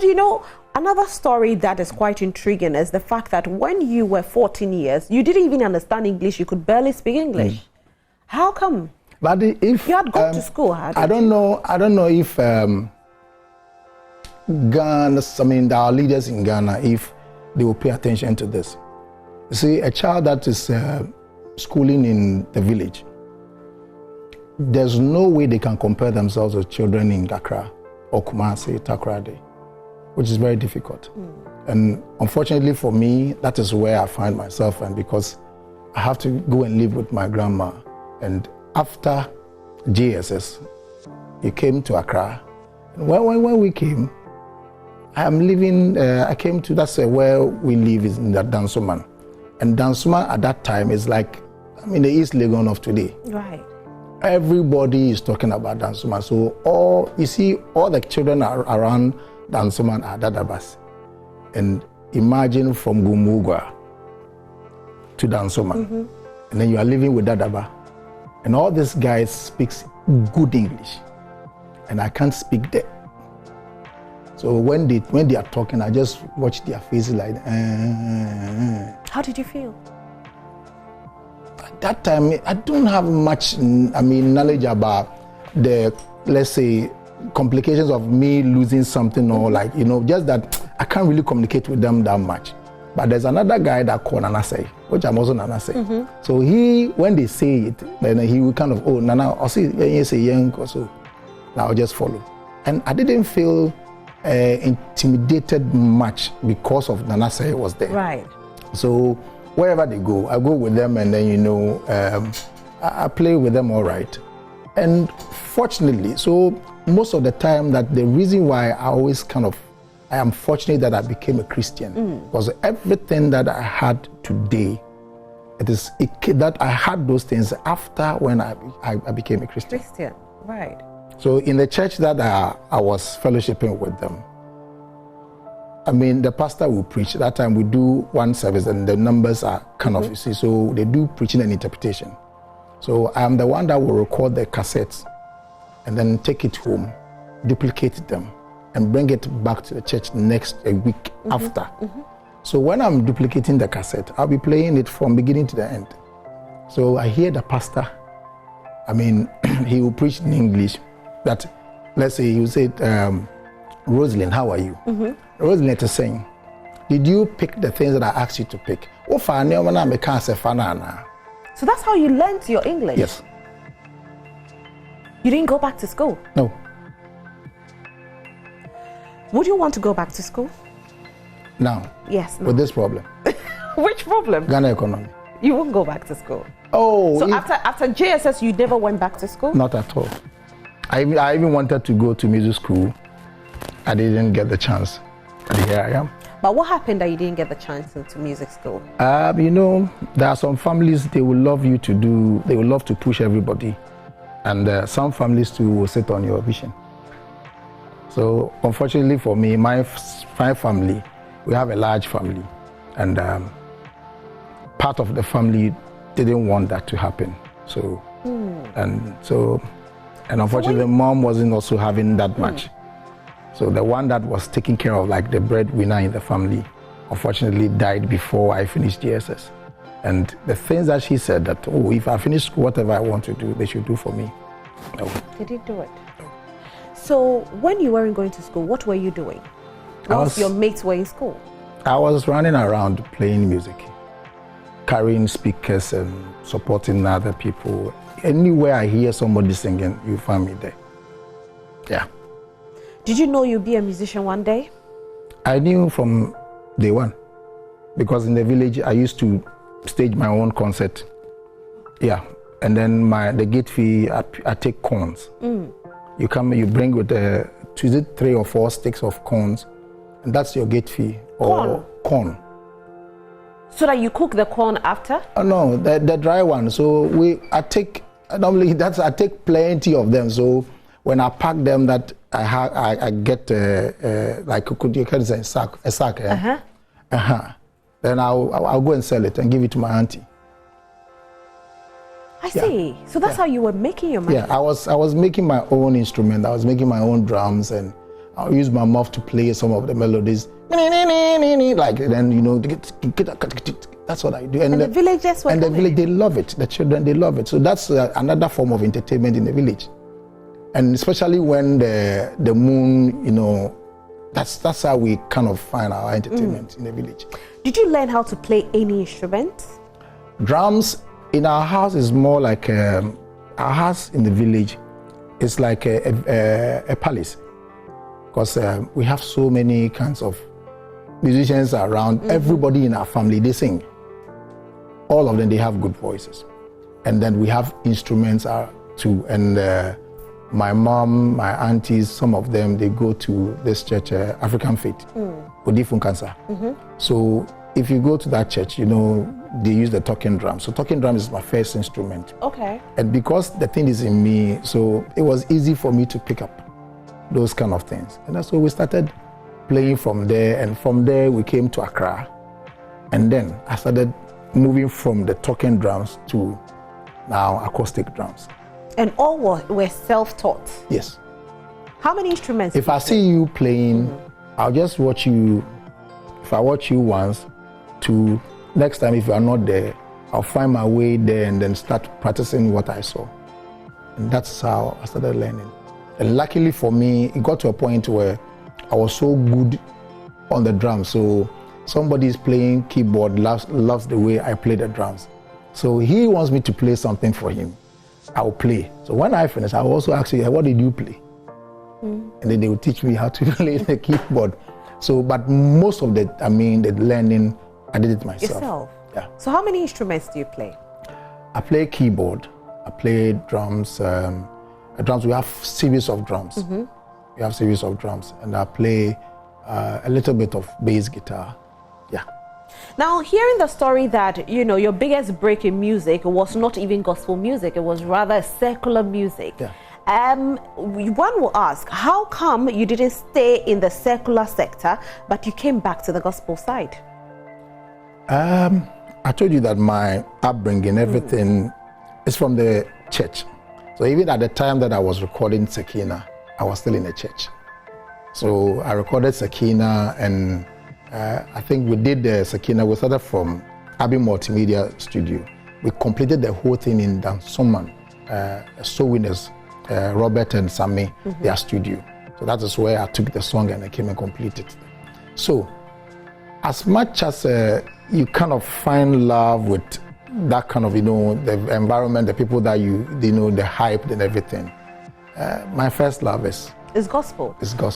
You know, another story that is quite intriguing is the fact that when you were 14 years, you didn't even understand English. You could barely speak English. How come? But if you had gone to school, I don't know if Ghana, I mean, our leaders in Ghana, if they will pay attention to this. You see, a child that is schooling in the village, there's no way they can compare themselves with children in Accra or Kumasi, Takoradi, which is very difficult. And unfortunately for me, that is where I find myself, and because I have to go and live with my grandma. And after JHS, he came to Accra. And when we came, I'm living, I came to, that's where we live, is in that Dansoman. And Dansoman at that time is like, I mean, the East Legon of today. Right. Everybody is talking about Dansoman. So all the children around Dansoman are Dadabas. And imagine from Gumugwa to Dansoman. And then you are living with Dadaba. And all these guys speaks good English. And I can't speak that. So when they are talking, I just watch their faces like, How did you feel? At that time, I don't have much, knowledge about the, let's say, complications of me losing something, or like, just that I can't really communicate with them that much. But there's another guy that called Nacee, which I'm also Nacee. So when they say it, then he will kind of, oh, Nana, I'll see, you say young or so. Now I'll just follow. And I didn't feel intimidated much because of Nacee was there. Right. So wherever they go, I go with them, and then, I play with them all right. And fortunately, so most of the time, that the reason why I am fortunate that I became a Christian, because everything that I had today, that I had those things after when I became a Christian. Right. So in the church that I was fellowshipping with them, I mean, the pastor will preach. That time we do one service, and the numbers are kind of, you see, so they do preaching and interpretation. So I'm the one that will record the cassettes and then take it home, duplicate them, and bring it back to the church next week after. So when I'm duplicating the cassette, I'll be playing it from beginning to the end. So I hear the pastor, I mean, he will preach in English, that, let's say, he will say, Rosalind, how are you? Rosalind is saying, did you pick the things that I asked you to pick? So that's how you learned your English? Yes. You didn't go back to school? No. Would you want to go back to school? Now? Yes. No. With this problem. Which problem? Ghana economy. You won't go back to school? Oh. So after JHS, you never went back to school? Not at all. I even wanted to go to music school. I didn't get the chance. And here I am. But what happened that you didn't get the chance into music school? There are some families, they will love to push everybody. And some families too will sit on your vision. So unfortunately for me, my family, we have a large family. And part of the family didn't want that to happen. So, and unfortunately, mom wasn't also having that much. So the one that was taking care of, like, the breadwinner in the family, unfortunately died before I finished JHS. And the things that she said that, oh, if I finish school, whatever I want to do, they should do for me. No. They didn't do it. No. So when you weren't going to school, what were you doing? Whilst your mates were in school? I was running around playing music, carrying speakers and supporting other people. Anywhere I hear somebody singing, you find me there. Yeah. Did you know you'd be a musician one day? I knew from day one, because in the village I used to stage my own concert. Yeah, and then the gate fee, I take corns. You come, you bring with 3 or 4 sticks of corns, and that's your gate fee. Or corn. So that you cook the corn after? Oh, no, the dry one. So I take plenty of them. So when I pack them, that I get like you can say a sack. Yeah? Then I'll go and sell it and give it to my auntie. I see. So that's how you were making your money. Yeah, I was making my own instrument. I was making my own drums, and I'll use my mouth to play some of the melodies. Like, then, you know, that's what I do. And the villagers were the village, they love it. The children, they love it. So that's another form of entertainment in the village. And especially when the moon, you know, that's how we kind of find our entertainment in the village. Did you learn how to play any instrument? Drums in our house is more like our house in the village is like a palace, because we have so many kinds of musicians around. Everybody in our family, they sing. All of them, they have good voices. And then we have instruments too. And my mom, my aunties, some of them, they go to this church, African Faith, Odifun Cancer. So if you go to that church, you know, they use the talking drum. So talking drum is my first instrument. Okay. And because the thing is in me, so it was easy for me to pick up those kind of things. And that's why we started playing from there. And from there, we came to Accra. And then I started moving from the talking drums to now acoustic drums. And all were self-taught? Yes. How many instruments? If I see you playing, I'll just watch you. If I watch you once, to next time if you are not there, I'll find my way there and then start practicing what I saw. And that's how I started learning. And luckily for me, it got to a point where I was so good on the drums. So somebody's playing keyboard, loves the way I play the drums. So he wants me to play something for him. I'll play. So when I finish, I'll also ask you, what did you play? And then they will teach me how to play the keyboard. So, but most of the learning, I did it myself. Yourself? Yeah. So how many instruments do you play? I play keyboard. I play drums. Drums, we have series of drums. We have series of drums. And I play a little bit of bass guitar. Yeah. Now, hearing the story that, you know, your biggest break in music was not even gospel music, it was rather secular music. Yeah. One will ask, how come you didn't stay in the secular sector, but you came back to the gospel side? I told you that my upbringing, everything is from the church. So even at the time that I was recording Sakina, I was still in the church. So I recorded Sakina, and I think we did the Sakina. We started from Abbey Multimedia Studio. We completed the whole thing in Dansoman, So Winners, Robert and Sammy, their studio. So that is where I took the song and I came and completed it. So as much as you kind of find love with that kind of, you know, the environment, the people that you know, the hype and everything, my first love is gospel. It's gospel.